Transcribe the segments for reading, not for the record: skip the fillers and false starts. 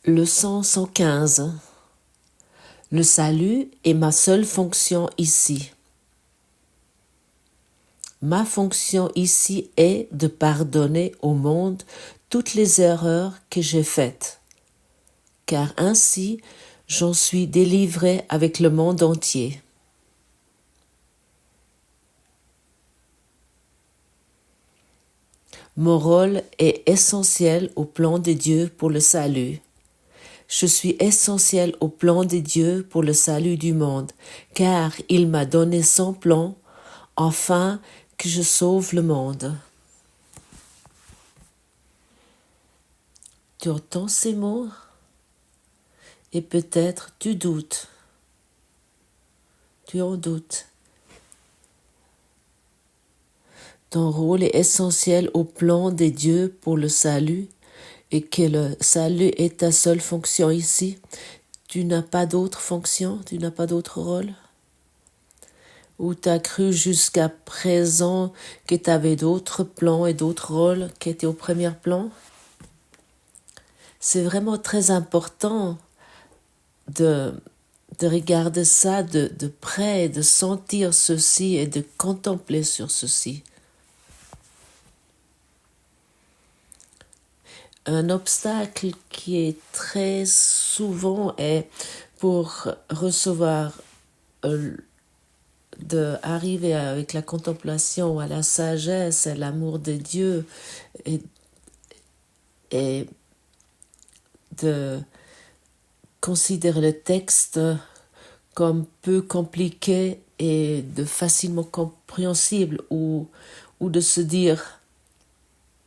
Leçon 115. Le salut est ma seule fonction ici. Ma fonction ici est de pardonner au monde toutes les erreurs que j'ai faites, car ainsi j'en suis délivré avec le monde entier. Mon rôle est essentiel au plan de Dieu pour le salut. Je suis essentiel au plan de Dieu pour le salut du monde, car il m'a donné son plan, afin que je sauve le monde. Tu entends ces mots et peut-être tu doutes. Tu en doutes. Ton rôle est essentiel au plan de Dieu pour le salut et que le salut est ta seule fonction ici. Tu n'as pas d'autre fonction, tu n'as pas d'autre rôle. Ou tu as cru jusqu'à présent que tu avais d'autres plans et d'autres rôles qui étaient au premier plan. C'est vraiment très important de regarder ça de près, de sentir ceci et de contempler sur ceci. Un obstacle qui est très souvent est pour recevoir, d'arriver avec la contemplation à la sagesse et l'amour de Dieu et de considérer le texte comme peu compliqué et de facilement compréhensible ou de se dire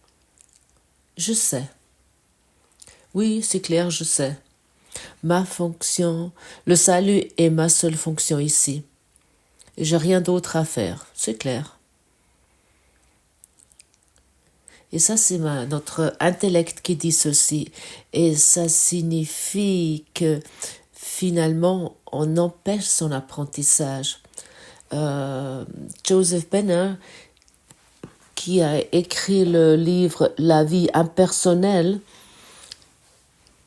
« je sais ». Oui, c'est clair, je sais. Ma fonction, le salut est ma seule fonction ici. J'ai rien d'autre à faire, c'est clair. Et ça, c'est notre intellect qui dit ceci. Et ça signifie que finalement, on empêche son apprentissage. Joseph Benner, qui a écrit le livre « La vie impersonnelle »,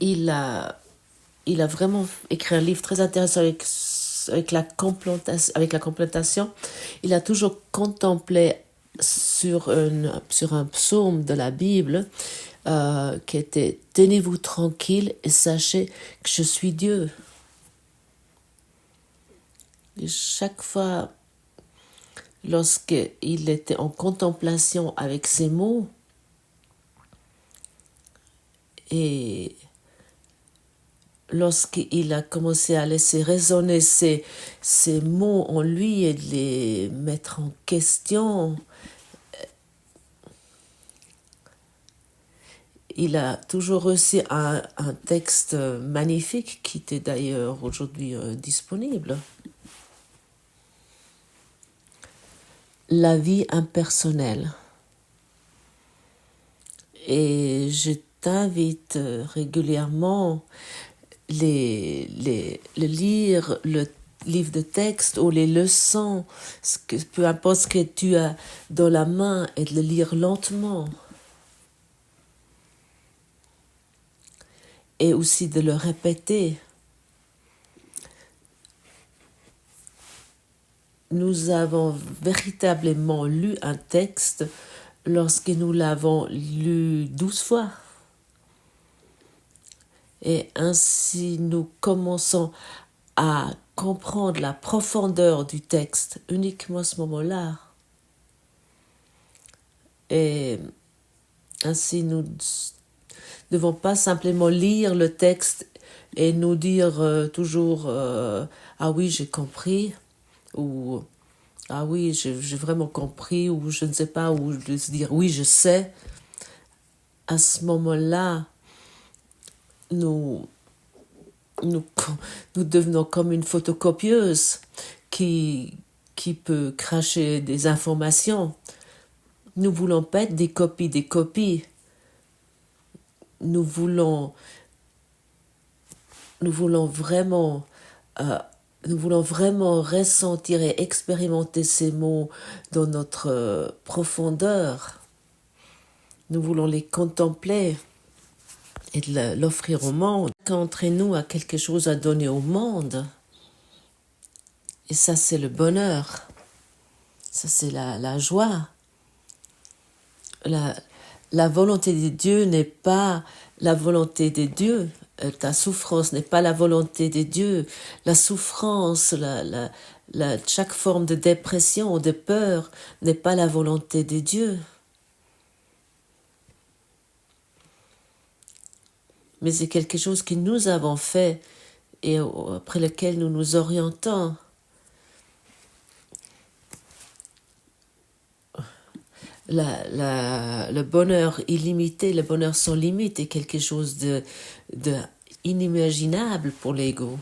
il a vraiment écrit un livre très intéressant avec la contemplation. Il a toujours contemplé sur un psaume de la Bible qui était « Tenez-vous tranquille et sachez que je suis Dieu ». Et chaque fois, lorsqu'il était en contemplation avec ces mots, et lorsqu'il a commencé à laisser résonner ces mots en lui et de les mettre en question, il a toujours reçu un texte magnifique qui était d'ailleurs aujourd'hui disponible. La vie impersonnelle. Et je t'invite régulièrement lire le livre de texte ou les leçons, peu importe ce que tu as dans la main, et de le lire lentement. Et aussi de le répéter. Nous avons véritablement lu un texte lorsque nous l'avons lu 12 fois. Et ainsi nous commençons à comprendre la profondeur du texte uniquement à ce moment-là. Et ainsi nous ne devons pas simplement lire le texte et nous dire toujours ah oui, j'ai compris, ou ah oui, j'ai vraiment compris, ou je ne sais pas, ou de se dire oui, je sais. À ce moment-là, nous devenons comme une photocopieuse qui peut cracher des informations. Nous voulons pas être des copies. Nous voulons vraiment ressentir et expérimenter ces mots dans notre profondeur. Nous voulons les contempler. et de l'offrir au monde. Qu'entre nous a quelque chose à donner au monde. Et ça, c'est le bonheur. Ça, c'est la joie. La volonté de Dieu n'est pas la volonté de Dieu. Ta souffrance n'est pas la volonté de Dieu. La souffrance, chaque forme de dépression ou de peur n'est pas la volonté de Dieu. Mais c'est quelque chose que nous avons fait et après lequel nous nous orientons. Le bonheur illimité, le bonheur sans limite est quelque chose de inimaginable pour l'ego.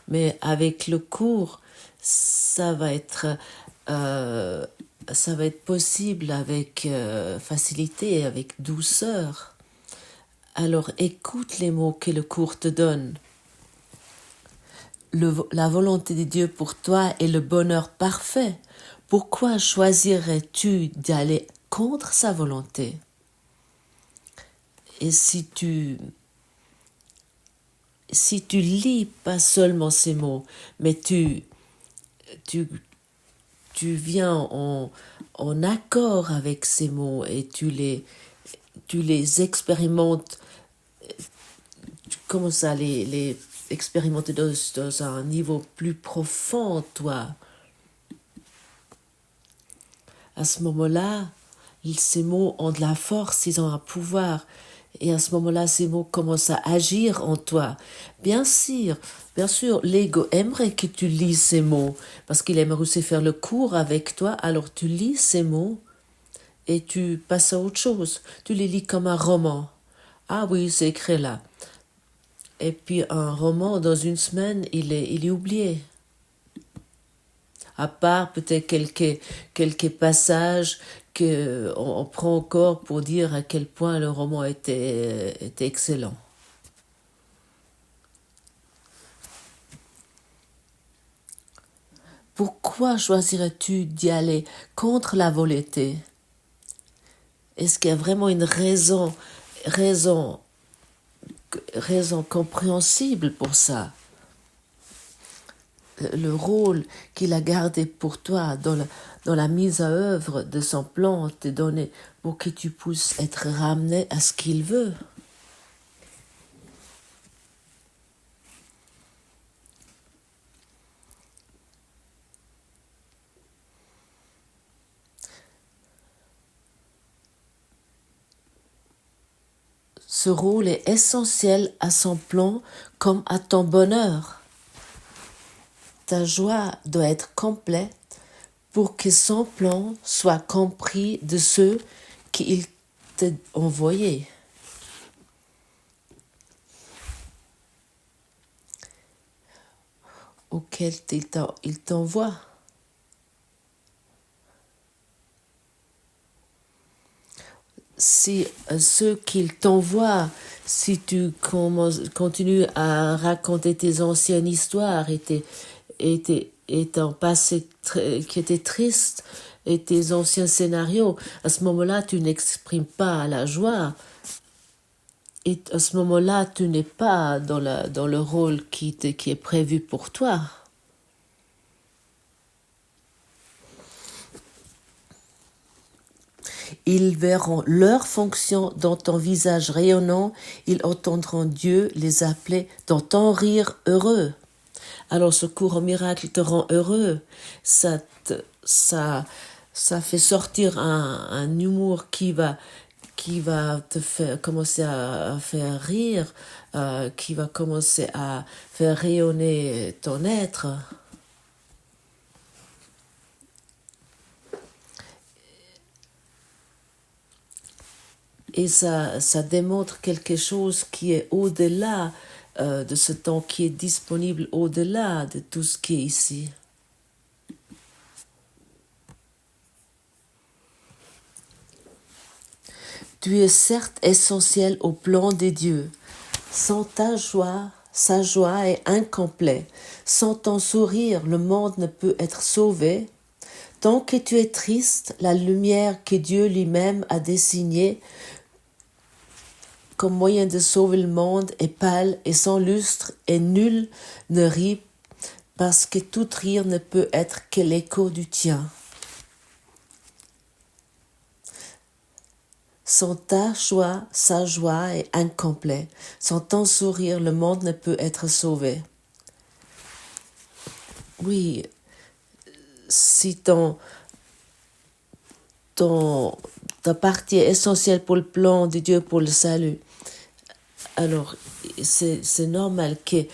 Mais avec le cours, ça va être possible avec facilité, avec douceur. Alors écoute les mots que le cours te donne. La volonté de Dieu pour toi est le bonheur parfait. Pourquoi choisirais-tu d'aller contre sa volonté? Et si tu lis pas seulement ces mots, mais tu viens en accord avec ces mots et tu les expérimentes, tu commences à les expérimenter dans un niveau plus profond, toi. À ce moment-là, ces mots ont de la force, ils ont un pouvoir. Et à ce moment-là, ces mots commencent à agir en toi. Bien sûr, l'ego aimerait que tu lises ces mots, parce qu'il aimerait aussi faire le cours avec toi. Alors tu lis ces mots et tu passes à autre chose. Tu les lis comme un roman. Ah oui, c'est écrit là. Et puis un roman, dans une semaine, il est oublié. À part peut-être quelques passages qu'on prend encore pour dire à quel point le roman était excellent. Pourquoi choisirais-tu d'y aller contre la volonté? Est-ce qu'il y a vraiment une raison compréhensible pour ça? Le rôle qu'il a gardé pour toi dans la mise à œuvre de son plan te donné pour que tu puisses être ramené à ce qu'il veut. Ce rôle est essentiel à son plan comme à ton bonheur. Ta joie doit être complète pour que son plan soit compris de ceux qu'il t'a envoyés. Auquel il t'envoie. Si ceux qu'il t'envoie, si tu continues à raconter tes anciennes histoires et ton passé qui était triste et tes anciens scénarios, à ce moment-là, tu n'exprimes pas la joie. Et à ce moment-là, tu n'es pas dans le rôle qui est prévu pour toi. Ils verront leur fonction dans ton visage rayonnant, ils entendront Dieu les appeler dans ton rire heureux. Alors ce cours au miracle te rend heureux, ça fait sortir un humour qui va te faire commencer à faire rire, qui va commencer à faire rayonner ton être. Et ça démontre quelque chose qui est au-delà de ce temps, qui est disponible au-delà de tout ce qui est ici. Tu es certes essentiel au plan des dieux. Sans ta joie, sa joie est incomplète. Sans ton sourire, le monde ne peut être sauvé. Tant que tu es triste, la lumière que Dieu lui-même a dessinée comme moyen de sauver le monde est pâle et sans lustre, et nul ne rit, parce que tout rire ne peut être que l'écho du tien. Sans ta joie, sa joie est incomplète. Sans ton sourire, le monde ne peut être sauvé. Oui, si ta partie est essentielle pour le plan de Dieu, pour le salut, alors c'est normal que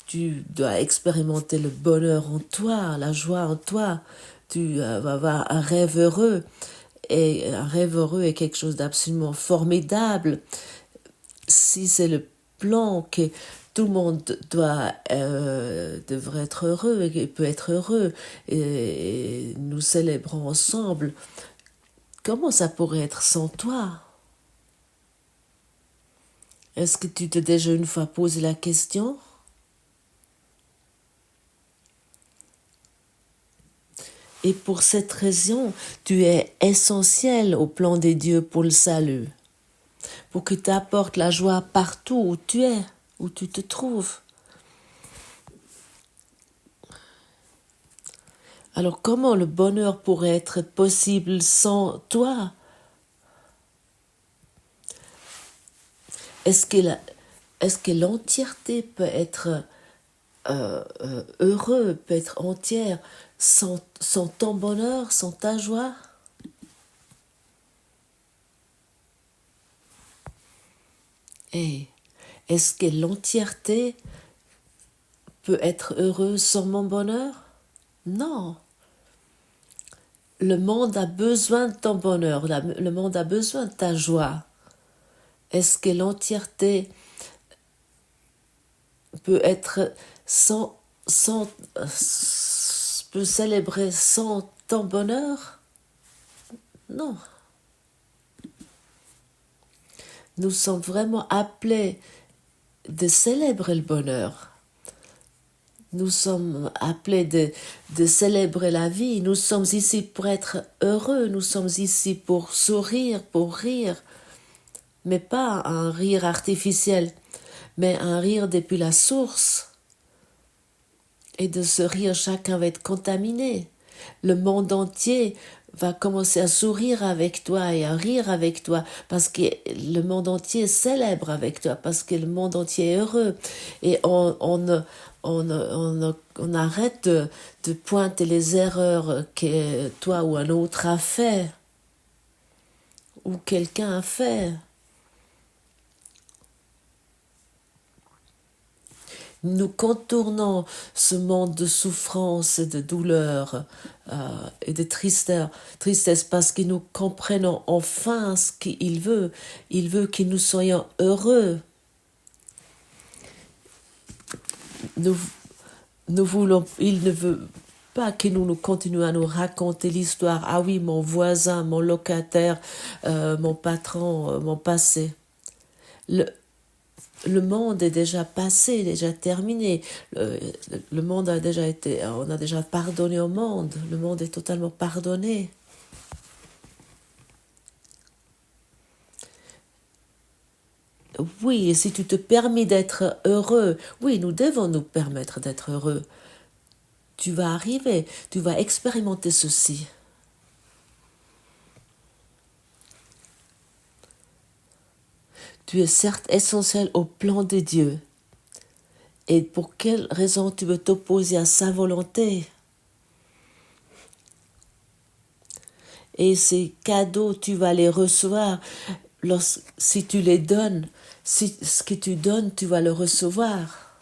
tu dois expérimenter le bonheur en toi, la joie en toi. Tu vas avoir un rêve heureux. Et un rêve heureux est quelque chose d'absolument formidable. Si c'est le plan que tout le monde devrait être heureux et peut être heureux, et nous célébrons ensemble, comment ça pourrait être sans toi? Est-ce que tu t'es déjà une fois posé la question? Et pour cette raison, tu es essentiel au plan des dieux pour le salut, pour que tu apportes la joie partout où tu es, où tu te trouves. Alors comment le bonheur pourrait être possible sans toi? Est-ce que l'entièreté peut être heureux, peut être entière sans ton bonheur, sans ta joie? Et est-ce que l'entièreté peut être heureuse sans mon bonheur? Non. Le monde a besoin de ton bonheur, le monde a besoin de ta joie. Est-ce que l'entièreté peut être peut célébrer sans ton bonheur? Non. Nous sommes vraiment appelés de célébrer le bonheur. Nous sommes appelés de célébrer la vie. Nous sommes ici pour être heureux. Nous sommes ici pour sourire, pour rire. Mais pas un rire artificiel, mais un rire depuis la source. Et de ce rire, chacun va être contaminé. Le monde entier va commencer à sourire avec toi et à rire avec toi parce que le monde entier célèbre avec toi, parce que le monde entier est heureux. Et on arrête de pointer les erreurs que toi ou un autre a fait ou quelqu'un a fait. Nous contournons ce monde de souffrance et de douleur et de tristesse parce que nous comprenons enfin ce qu'il veut. Il veut que nous soyons heureux. Il ne veut pas que nous continuions à nous raconter l'histoire. Ah oui, mon voisin, mon locataire, mon patron, mon passé. Le monde est déjà passé, déjà terminé. Le monde a déjà été, on a déjà pardonné au monde. Le monde est totalement pardonné. Oui, et si tu te permets d'être heureux, oui, nous devons nous permettre d'être heureux. Tu vas arriver, tu vas expérimenter ceci. Tu es certes essentiel au plan de Dieu. Et pour quelle raison tu veux t'opposer à sa volonté? Et ces cadeaux, tu vas les recevoir si tu les donnes. Si ce que tu donnes, tu vas le recevoir.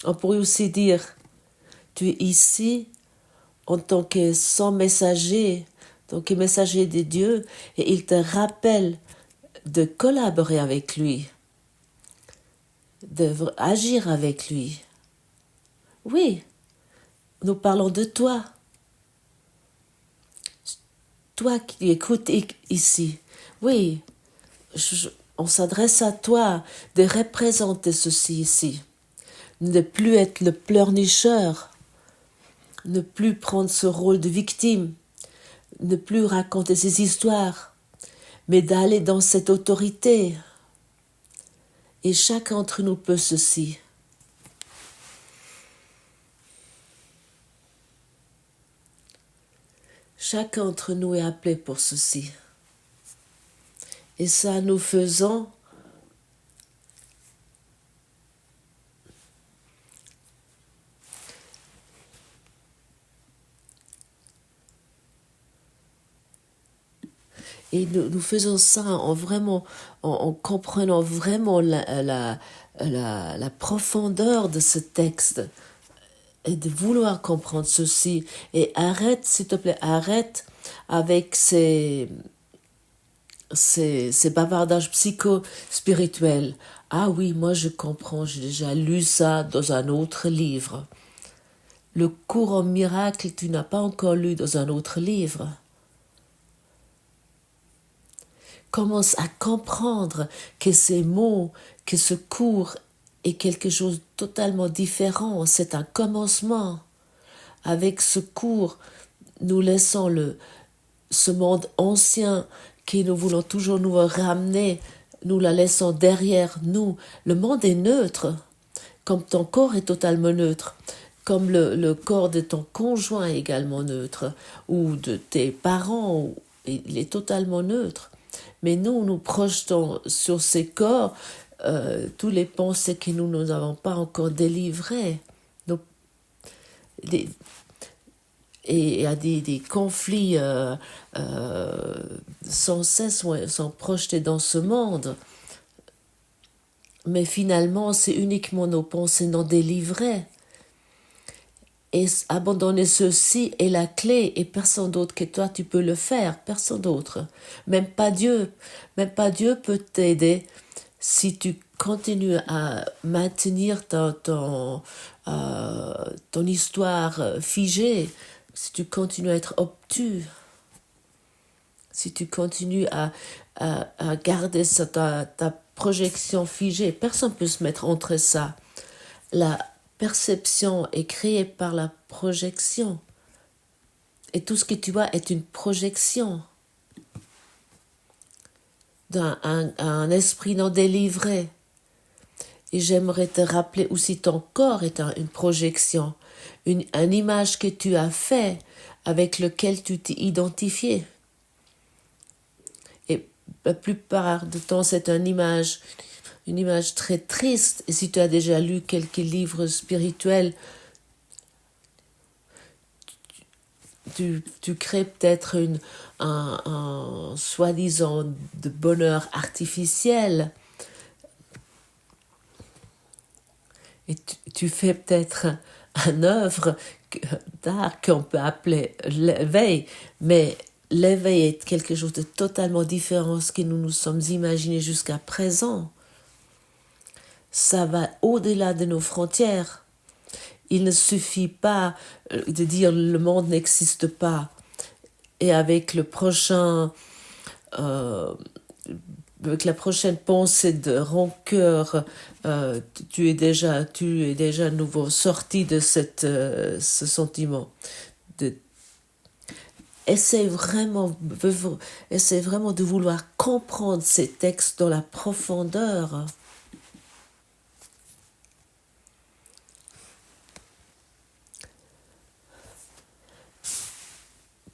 On pourrait aussi dire, tu es ici en tant que son messager, en tant que messager de Dieu, et il te rappelle de collaborer avec lui, d'agir avec lui. Oui, nous parlons de toi. Toi qui écoutes ici. Oui, on s'adresse à toi de représenter ceci ici. Ne plus être le pleurnicheur, ne plus prendre ce rôle de victime, ne plus raconter ces histoires, mais d'aller dans cette autorité. Et chacun d'entre nous peut ceci. Chacun d'entre nous est appelé pour ceci. Et ça, nous faisons et nous faisons ça en comprenant vraiment la profondeur de ce texte et de vouloir comprendre ceci. Et arrête, s'il te plaît, arrête avec ces bavardages psycho-spirituels. Ah oui, moi je comprends, j'ai déjà lu ça dans un autre livre. Le cours en miracle, tu n'as pas encore lu dans un autre livre. Commence à comprendre que ces mots, que ce cours est quelque chose de totalement différent. C'est un commencement. Avec ce cours, nous laissons ce monde ancien que nous voulons toujours nous ramener, nous la laissons derrière nous. Le monde est neutre, comme ton corps est totalement neutre, comme le corps de ton conjoint est également neutre, ou de tes parents, il est totalement neutre. Mais nous projetons sur ces corps tous les pensées que nous n'avons pas encore délivrées. Et il y a des conflits sans cesse sont projetés dans ce monde. Mais finalement, c'est uniquement nos pensées non délivrées. Et abandonner ceci est la clé, et personne d'autre que toi, tu peux le faire, personne d'autre. Même pas Dieu. Même pas Dieu peut t'aider si tu continues à maintenir ton histoire figée, si tu continues à être obtus, si tu continues à garder ta projection figée. Personne ne peut se mettre entre ça. La perception est créée par la projection. Et tout ce que tu vois est une projection d'un esprit non délivré. Et j'aimerais te rappeler aussi ton corps est une projection, une image que tu as fait avec lequel tu t'es identifié. Et la plupart du temps, c'est une image très triste. Et si tu as déjà lu quelques livres spirituels, tu crées peut-être un soi-disant de bonheur artificiel. Et tu fais peut-être une œuvre d'art qu'on peut appeler l'éveil, mais l'éveil est quelque chose de totalement différent de ce que nous nous sommes imaginés jusqu'à présent. Ça va au-delà de nos frontières. Il ne suffit pas de dire le monde n'existe pas. Et avec avec la prochaine pensée de rancœur, tu es déjà nouveau sorti de ce sentiment. Essaie vraiment de vouloir comprendre ces textes dans la profondeur.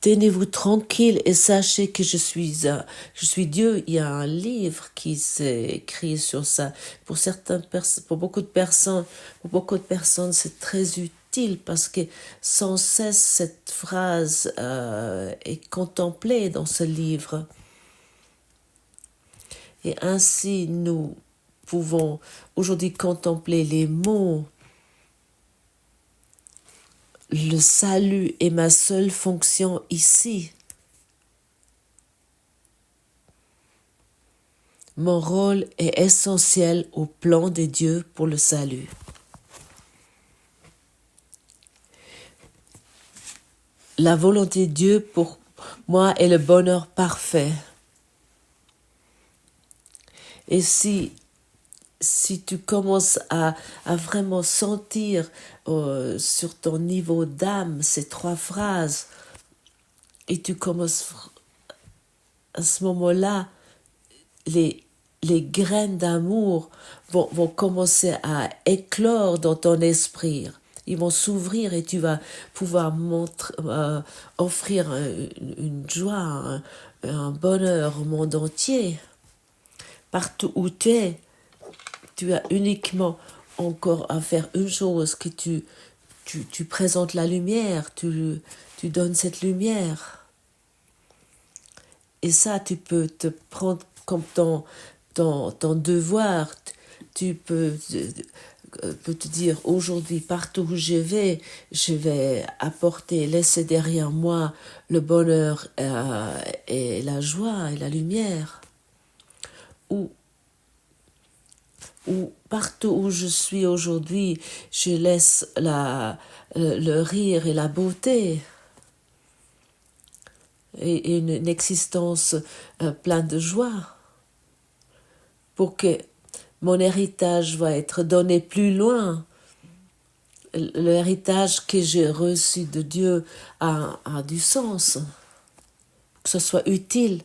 Tenez-vous tranquille et sachez que je suis Dieu. Il y a un livre qui s'est écrit sur ça. Pour beaucoup de personnes, c'est très utile parce que sans cesse cette phrase est contemplée dans ce livre. Et ainsi, nous pouvons aujourd'hui contempler les mots. Le salut est ma seule fonction ici. Mon rôle est essentiel au plan de Dieu pour le salut. La volonté de Dieu pour moi est le bonheur parfait. Et si tu commences à vraiment sentir sur ton niveau d'âme ces 3 phrases et tu commences à ce moment-là, les graines d'amour vont commencer à éclore dans ton esprit. Ils vont s'ouvrir et tu vas pouvoir offrir une joie, un bonheur au monde entier. Partout où tu as uniquement encore à faire une chose, que tu présentes la lumière, tu donnes cette lumière. Et ça, tu peux te prendre comme ton devoir. Tu peux te dire, aujourd'hui, partout où je vais apporter, laisser derrière moi le bonheur et la joie et la lumière. Ou partout où je suis aujourd'hui, je laisse le rire et la beauté et une existence pleine de joie, pour que mon héritage va être donné plus loin. L'héritage que j'ai reçu de Dieu a du sens, que ce soit utile,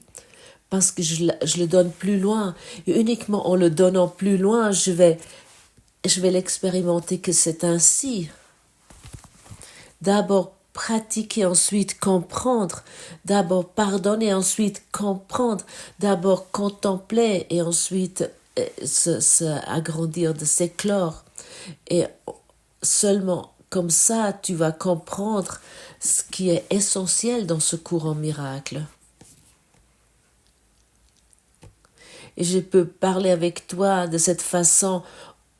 parce que je le donne plus loin. Et uniquement en le donnant plus loin, je vais l'expérimenter que c'est ainsi. D'abord pratiquer, ensuite comprendre. D'abord pardonner, ensuite comprendre. D'abord contempler et ensuite agrandir, de s'éclore. Et seulement comme ça, tu vas comprendre ce qui est essentiel dans ce courant miracle. Et je peux parler avec toi de cette façon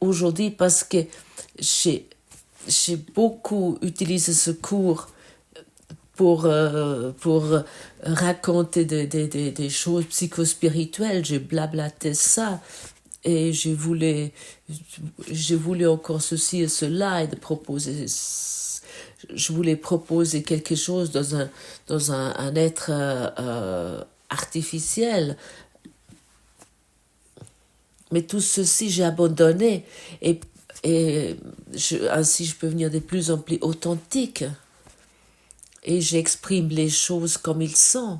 aujourd'hui parce que j'ai beaucoup utilisé ce cours pour raconter des choses psychospirituelles. J'ai blablaté ça et je voulais encore ceci et cela et je voulais proposer quelque chose dans un être artificiel. Mais tout ceci, j'ai abandonné et ainsi je peux venir de plus en plus authentique et j'exprime les choses comme ils sont.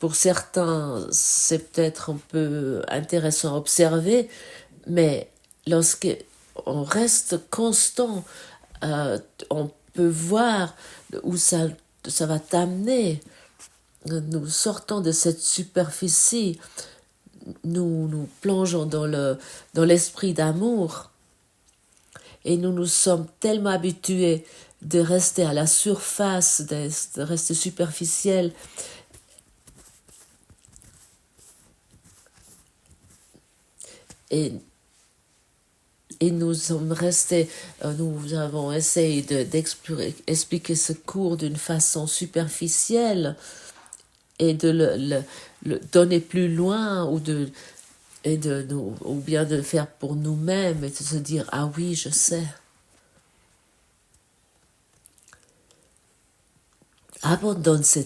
Pour certains, c'est peut-être un peu intéressant à observer, mais lorsqu'on reste constant, on peut voir où ça va t'amener. Nous sortons de cette superficie, nous plongeons dans l'esprit d'amour et nous sommes tellement habitués de rester à la surface, de rester superficiel. Et nous sommes restés, nous avons essayé d'expliquer ce cours d'une façon superficielle et de le donner plus loin ou bien de le faire pour nous-mêmes et de se dire « Ah oui, je sais ». Abandonne ce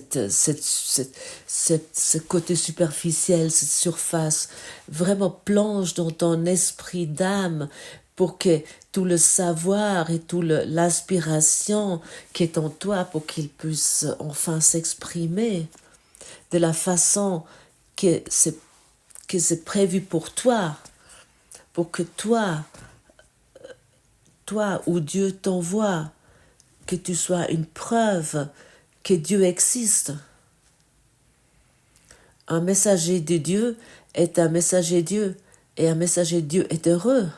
côté superficiel, cette surface. Vraiment plonge dans ton esprit d'âme pour que tout le savoir et toute l'inspiration qui est en toi, pour qu'il puisse enfin s'exprimer de la façon que c'est prévu pour toi, pour que toi où Dieu t'envoie, que tu sois une preuve que Dieu existe. Un messager de Dieu est un messager de Dieu, et un messager de Dieu est heureux.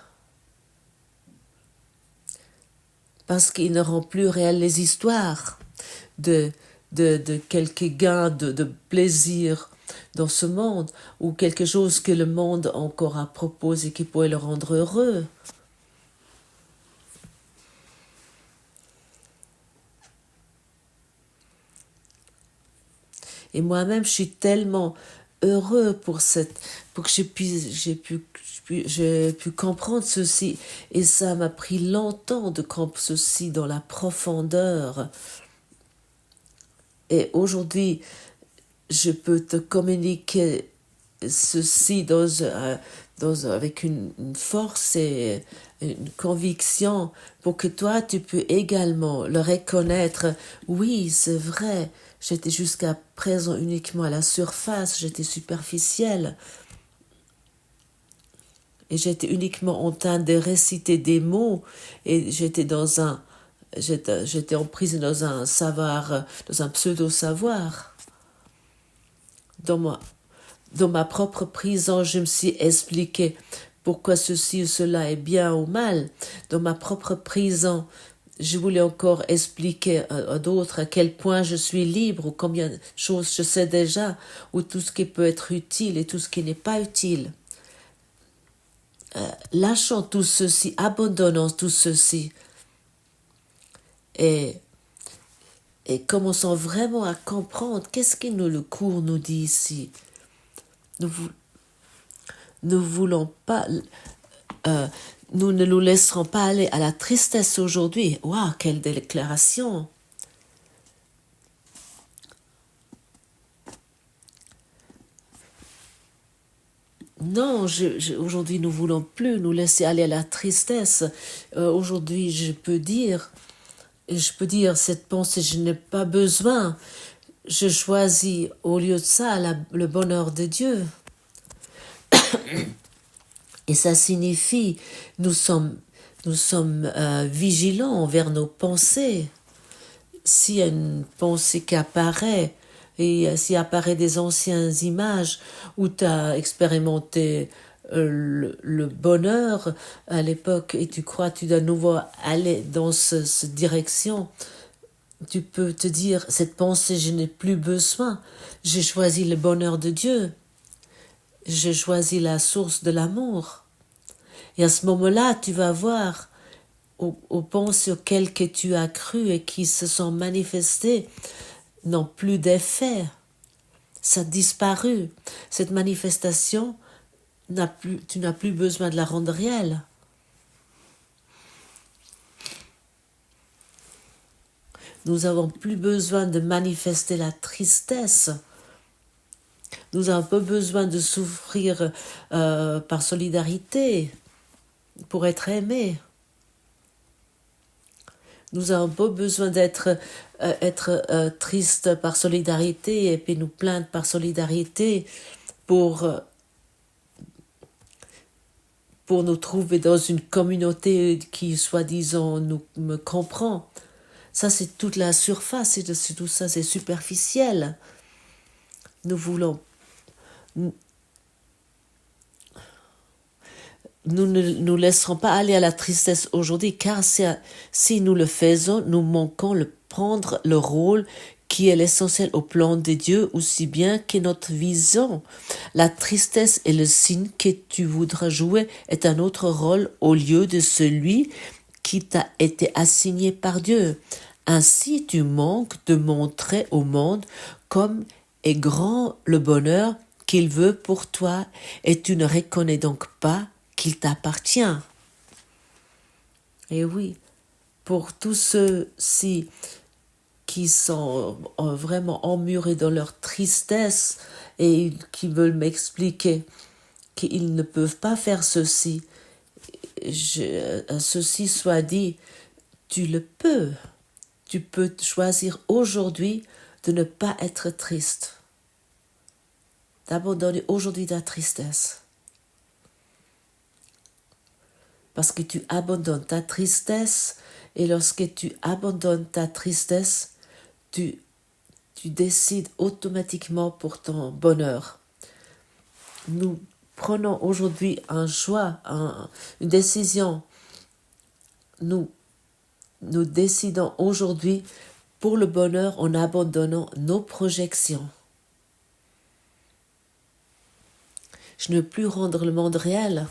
Parce qu'il ne rend plus réelles les histoires de quelques gains de plaisir dans ce monde, ou quelque chose que le monde encore a proposé qui pourrait le rendre heureux. Et moi-même, je suis tellement heureux pour que j'ai pu comprendre ceci. Et ça m'a pris longtemps de comprendre ceci dans la profondeur. Et aujourd'hui, je peux te communiquer ceci avec une force et une conviction pour que toi, tu peux également le reconnaître. Oui, c'est vrai, j'étais jusqu'à présent uniquement à la surface, j'étais superficielle. Et j'étais uniquement en train de réciter des mots et j'étais emprisée dans un savoir, dans un pseudo-savoir. Dans ma propre prison, je me suis expliqué pourquoi ceci ou cela est bien ou mal. Dans ma propre prison, je voulais encore expliquer à d'autres à quel point je suis libre ou combien de choses je sais déjà, ou tout ce qui peut être utile et tout ce qui n'est pas utile. Lâchons tout ceci, abandonnons tout ceci et commençons vraiment à comprendre qu'est-ce que le cours nous dit ici. Nous voulons pas, nous ne nous laisserons pas aller à la tristesse aujourd'hui. Waouh, quelle déclaration! Non, aujourd'hui nous voulons plus nous laisser aller à la tristesse. Aujourd'hui, je peux dire cette pensée, je n'ai pas besoin. Je choisis au lieu de ça le bonheur de Dieu. Et ça signifie nous sommes vigilants envers nos pensées. S'il y a une pensée qui apparaît, et s'il apparaît des anciennes images où tu as expérimenté le bonheur à l'époque et tu crois que tu dois à nouveau aller dans cette direction, tu peux te dire, cette pensée, je n'ai plus besoin. J'ai choisi le bonheur de Dieu. J'ai choisi la source de l'amour. Et à ce moment-là, tu vas voir aux pensées auxquelles que tu as cru et qui se sont manifestées n'ont plus d'effet. Ça a disparu. Cette manifestation, tu n'as plus besoin de la rendre réelle. Nous n'avons plus besoin de manifester la tristesse. Nous n'avons pas besoin de souffrir par solidarité pour être aimés. Nous n'avons pas besoin d'être tristes par solidarité et puis nous plaindre par solidarité pour nous trouver dans une communauté qui, soi-disant, me comprend. Ça, c'est toute la surface, et tout ça, c'est superficiel. Nous voulons... Nous ne nous laisserons pas aller à la tristesse aujourd'hui, car si nous le faisons, nous manquons de prendre le rôle qui est l'essentiel au plan de Dieu, aussi bien que notre vision. La tristesse est le signe que tu voudras jouer est un autre rôle au lieu de celui qui t'a été assigné par Dieu. Ainsi, tu manques de montrer au monde comme est grand le bonheur qu'il veut pour toi, et tu ne reconnais donc pas qu'il t'appartient. Et oui, pour tous ceux-ci qui sont vraiment emmurés dans leur tristesse et qui veulent m'expliquer qu'ils ne peuvent pas faire ceci, ceci soit dit, tu le peux. Tu peux choisir aujourd'hui de ne pas être triste, d'abandonner aujourd'hui ta tristesse. Parce que tu abandonnes ta tristesse, et lorsque tu abandonnes ta tristesse, tu décides automatiquement pour ton bonheur. Nous prenons aujourd'hui un choix, une décision. Nous décidons aujourd'hui pour le bonheur en abandonnant nos projections. Je ne veux plus rendre le monde réel.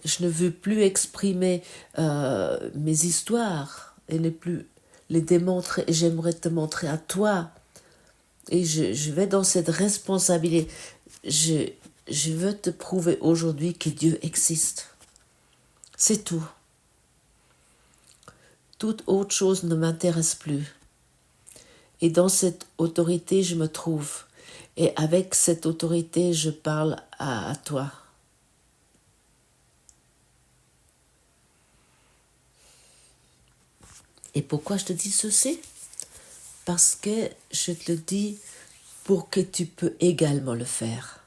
Je ne veux plus exprimer mes histoires et ne plus les démontrer. Et j'aimerais te montrer à toi. Et je vais dans cette responsabilité. Je veux te prouver aujourd'hui que Dieu existe. C'est tout. Toute autre chose ne m'intéresse plus. Et dans cette autorité, je me trouve. Et avec cette autorité, je parle à toi. Et pourquoi je te dis ceci? Parce que je te le dis pour que tu peux également le faire.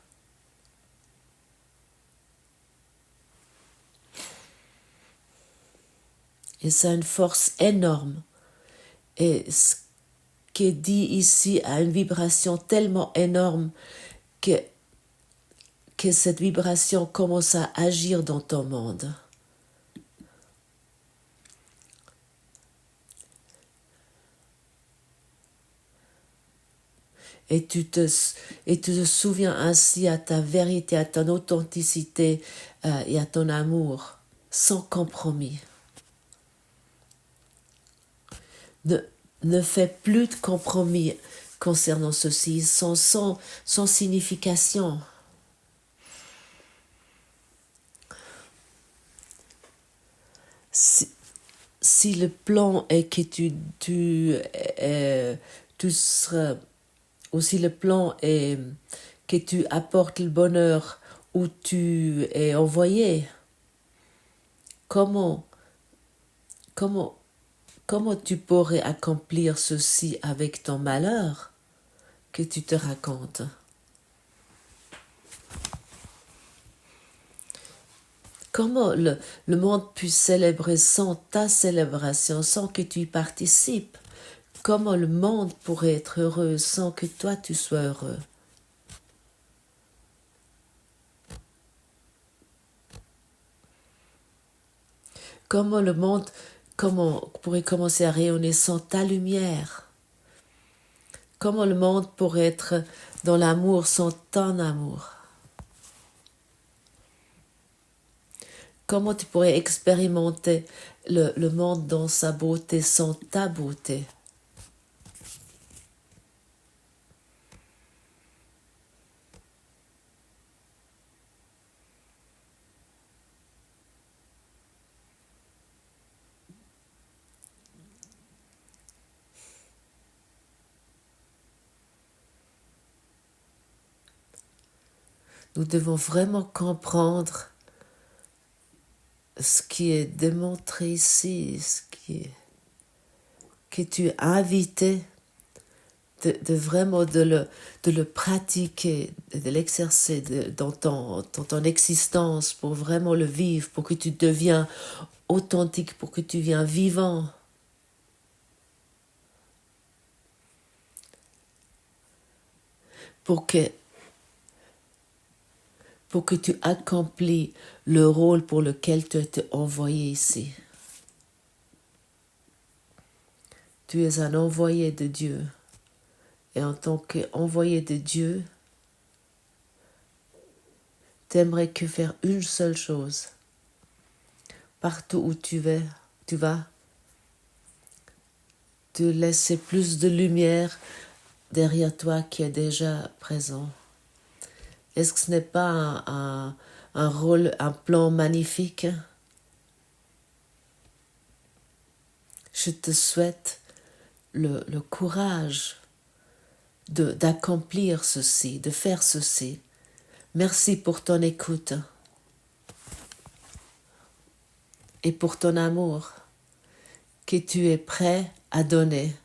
Et ça a une force énorme. Et ce qui est dit ici a une vibration tellement énorme que cette vibration commence à agir dans ton monde. Et tu te souviens ainsi à ta vérité, à ton authenticité et à ton amour, sans compromis. Ne fais plus de compromis concernant ceci, sans signification. Si le plan est que tu seras, ou si le plan est que tu apportes le bonheur où tu es envoyé, comment tu pourrais accomplir ceci avec ton malheur que tu te racontes? Comment le monde puisse célébrer sans ta célébration, sans que tu y participes? Comment le monde pourrait être heureux sans que toi tu sois heureux? Comment le monde pourrait commencer à rayonner sans ta lumière? Comment le monde pourrait être dans l'amour sans ton amour? Comment tu pourrais expérimenter le monde dans sa beauté sans ta beauté? Nous devons vraiment comprendre ce qui est démontré ici, que tu es invité de vraiment de le pratiquer, de l'exercer dans ton existence pour vraiment le vivre, pour que tu deviens authentique, pour que tu deviens vivant. Pour que tu accomplis le rôle pour lequel tu as été envoyé ici. Tu es un envoyé de Dieu. Et en tant qu'envoyé de Dieu, tu aimerais que faire une seule chose. Partout où tu vas, te laisser plus de lumière derrière toi qui est déjà présent. Est-ce que ce n'est pas un rôle, un plan magnifique? Je te souhaite le courage d'accomplir ceci, de faire ceci. Merci pour ton écoute et pour ton amour que tu es prêt à donner